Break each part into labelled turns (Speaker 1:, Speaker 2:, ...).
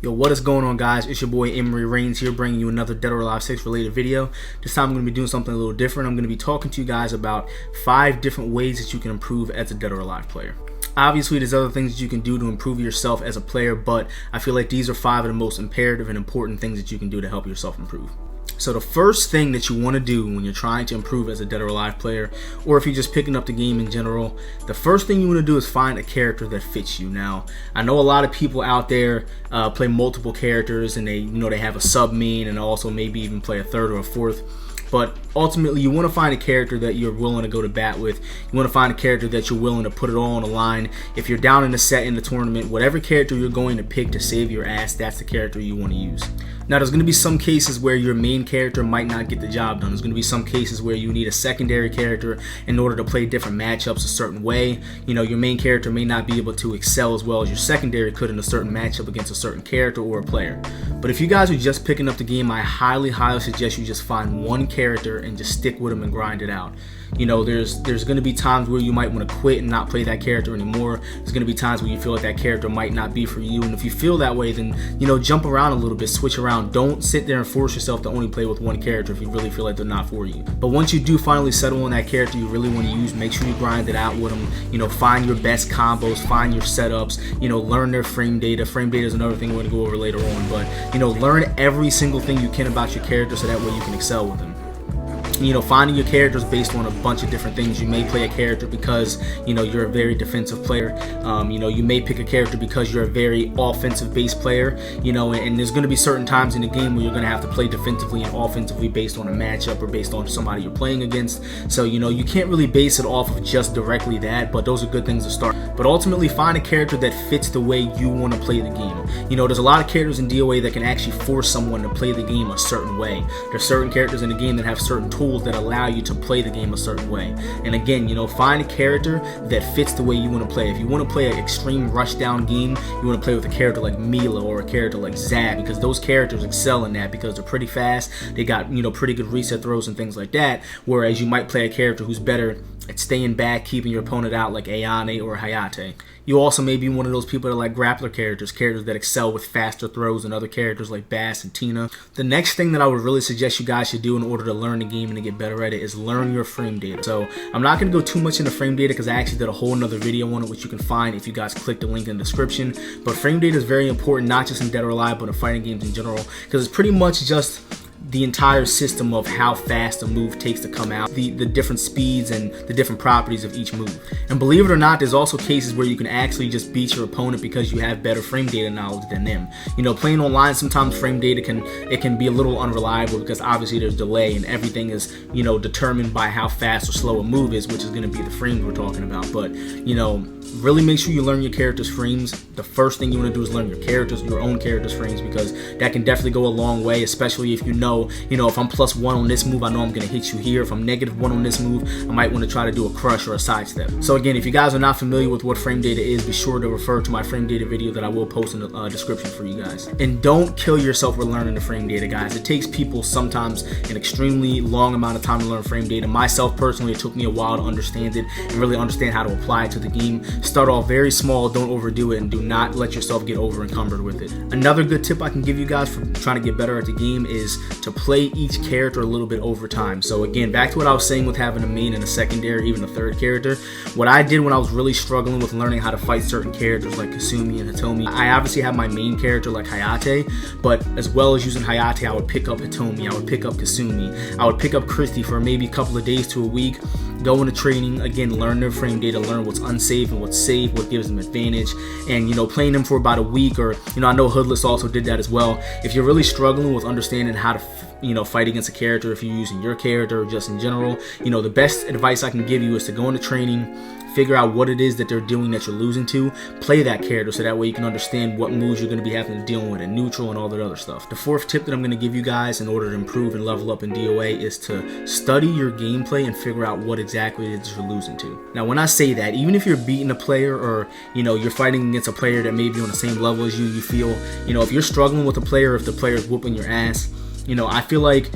Speaker 1: Yo, what is going on, guys? It's your boy Emery Reigns here, bringing you another Dead or Alive 6 related video. This time I'm going to be doing something a little different. I'm going to be talking to you guys about 5 different ways that you can improve as a Dead or Alive player. Obviously, there's other things that you can do to improve yourself as a player, but I feel like these are 5 of the most imperative and important things that you can do to help yourself improve. So the first thing that you want to do when you're trying to improve as a Dead or Alive player, or if you're just picking up the game in general, the first thing you want to do is find a character that fits you. Now, I know a lot of people out there play multiple characters, and they have a sub main and also maybe even play a third or a fourth. But ultimately, you want to find a character that you're willing to go to bat with. You want to find a character that you're willing to put it all on the line. If you're down in a set in the tournament, whatever character you're going to pick to save your ass, that's the character you want to use. Now, there's going to be some cases where your main character might not get the job done. There's going to be some cases where you need a secondary character in order to play different matchups a certain way. Your main character may not be able to excel as well as your secondary could in a certain matchup against a certain character or a player. But if you guys are just picking up the game, I highly suggest you just find one character and just stick with them and grind it out. There's going to be times where you might want to quit and not play that character anymore. There's going to be times where you feel like that character might not be for you, and if you feel that way, then jump around a little bit, switch around. Don't sit there and force yourself to only play with one character if you really feel like they're not for you. But once you do finally settle on that character you really want to use, make sure you grind it out with them. Find your best combos, find your setups, learn their frame data. Frame data is another thing we're going to go over later on, but learn every single thing you can about your character so that way you can excel with them. Finding your characters based on a bunch of different things. You may play a character because you're a very defensive player. You may pick a character because you're a very offensive based player. And there's going to be certain times in the game where you're going to have to play defensively and offensively based on a matchup or based on somebody you're playing against. So you can't really base it off of just directly that, but those are good things to start. But ultimately, find a character that fits the way you want to play the game. There's a lot of characters in DOA that can actually force someone to play the game a certain way. There's certain characters in the game that have certain tools that allow you to play the game a certain way. And again, find a character that fits the way you want to play. If you want to play an extreme rush down game, you want to play with a character like Mila or a character like Zab, because those characters excel in that because they're pretty fast. They got pretty good reset throws and things like that. Whereas you might play a character who's better at staying back, keeping your opponent out, like Ayane or Hayate. You also may be one of those people that like grappler characters that excel with faster throws than other characters like Bass and Tina. The next thing that I would really suggest you guys should do in order to learn the game and to get better at it is learn your frame data. So I'm not going to go too much into frame data because I actually did a whole nother video on it, which you can find if you guys click the link in the description. But frame data is very important, not just in Dead or Alive, but in fighting games in general, because it's pretty much just the entire system of how fast a move takes to come out, the different speeds and the different properties of each move. And believe it or not, there's also cases where you can actually just beat your opponent because you have better frame data knowledge than them. Playing online, sometimes frame data can be a little unreliable because obviously there's delay and everything is determined by how fast or slow a move is, which is going to be the frames we're talking about. But really make sure you learn your character's frames. The first thing you want to do is learn your own character's frames, because that can definitely go a long way, especially if if I'm +1 on this move, I know I'm going to hit you here. If I'm -1 on this move, I might want to try to do a crush or a sidestep. So again, if you guys are not familiar with what frame data is, be sure to refer to my frame data video that I will post in the description for you guys. And don't kill yourself with learning the frame data, guys. It takes people sometimes an extremely long amount of time to learn frame data. Myself personally, it took me a while to understand it and really understand how to apply it to the game. Start off very small, don't overdo it, and do not let yourself get over encumbered with it. Another good tip I can give you guys for trying to get better at the game is to play each character a little bit over time. So again, back to what I was saying with having a main and a secondary, even a third character. What I did when I was really struggling with learning how to fight certain characters like Kasumi and Hitomi, I obviously have my main character like Hayate, but as well as using Hayate, I would pick up Hitomi, I would pick up Kasumi, I would pick up Christy for maybe a couple of days to a week, go into training, again, learn their frame data, learn what's unsafe and what's safe, what gives them advantage, and playing them for about a week, or I know Hoodless also did that as well. If you're really struggling with understanding how to fight against a character, if you're using your character or just in general, the best advice I can give you is to go into training, figure out what it is that they're doing that you're losing to, play that character so that way you can understand what moves you're going to be having to deal with in neutral and all that other stuff. The fourth tip that I'm going to give you guys in order to improve and level up in DOA is to study your gameplay and figure out what exactly it is you're losing to. Now, when I say that, even if you're beating a player or you're fighting against a player that may be on the same level as you feel, if you're struggling with a player, if the player is whooping your ass, I feel like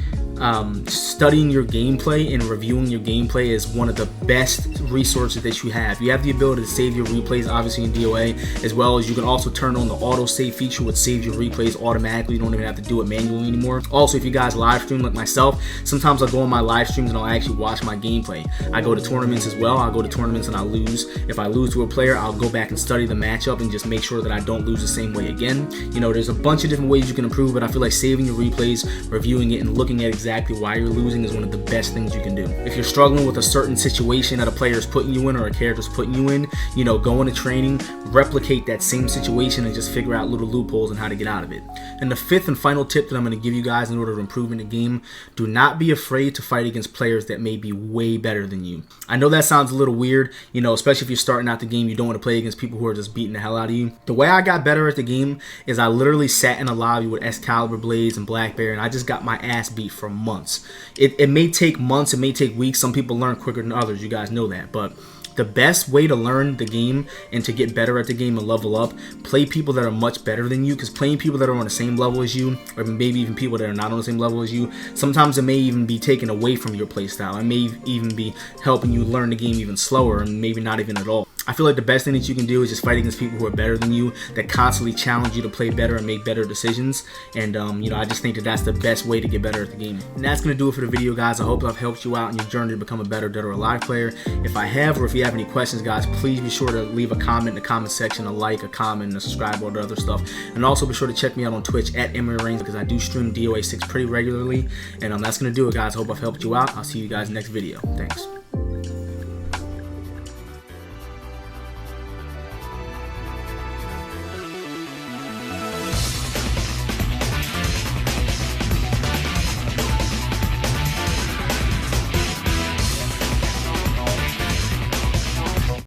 Speaker 1: studying your gameplay and reviewing your gameplay is one of the best resources that you have. You have the ability to save your replays, obviously in DOA, as well as you can also turn on the auto save feature, which saves your replays automatically. You don't even have to do it manually anymore. Also, if you guys live stream like myself, sometimes I'll go on my live streams and I'll actually watch my gameplay. I go to tournaments as well. I'll go to tournaments and I lose. If I lose to a player, I'll go back and study the matchup and just make sure that I don't lose the same way again. You know, there's a bunch of different ways you can improve, but I feel like saving your replays, reviewing it, and looking at exactly why you're losing is one of the best things you can do. If you're struggling with a certain situation that a player is putting you in or a character is putting you in, you know, go into training, replicate that same situation, and just figure out little loopholes and how to get out of it. And the fifth and final tip that I'm going to give you guys in order to improve in the game: do not be afraid to fight against players that may be way better than you. I know that sounds a little weird, you know, especially if you're starting out the game. You don't want to play against people who are just beating the hell out of you. The way I got better at the game is I literally sat in a lobby with Excalibur blades and Black Bear, and I just got my ass beat for months. It may take months, it may take weeks. Some people learn quicker than others, you guys know that, but the best way to learn the game and to get better at the game and level up, play people that are much better than you, because playing people that are on the same level as you, or maybe even people that are not on the same level as you, sometimes it may even be taken away from your playstyle. It may even be helping you learn the game even slower, and maybe not even at all. I feel like the best thing that you can do is just fight against people who are better than you, that constantly challenge you to play better and make better decisions. And you know, I just think that that's the best way to get better at the game. And that's going to do it for the video, guys. I hope I've helped you out in your journey to become a better Dead or Alive player. If I have, or if you have any questions, guys, please be sure to leave a comment in the comment section, a like, a comment, and a subscribe, or the other stuff. And also be sure to check me out on Twitch at EmeryReigns, because I do stream DOA 6 pretty regularly. And that's going to do it, guys. I hope I've helped you out. I'll see you guys next video. Thanks.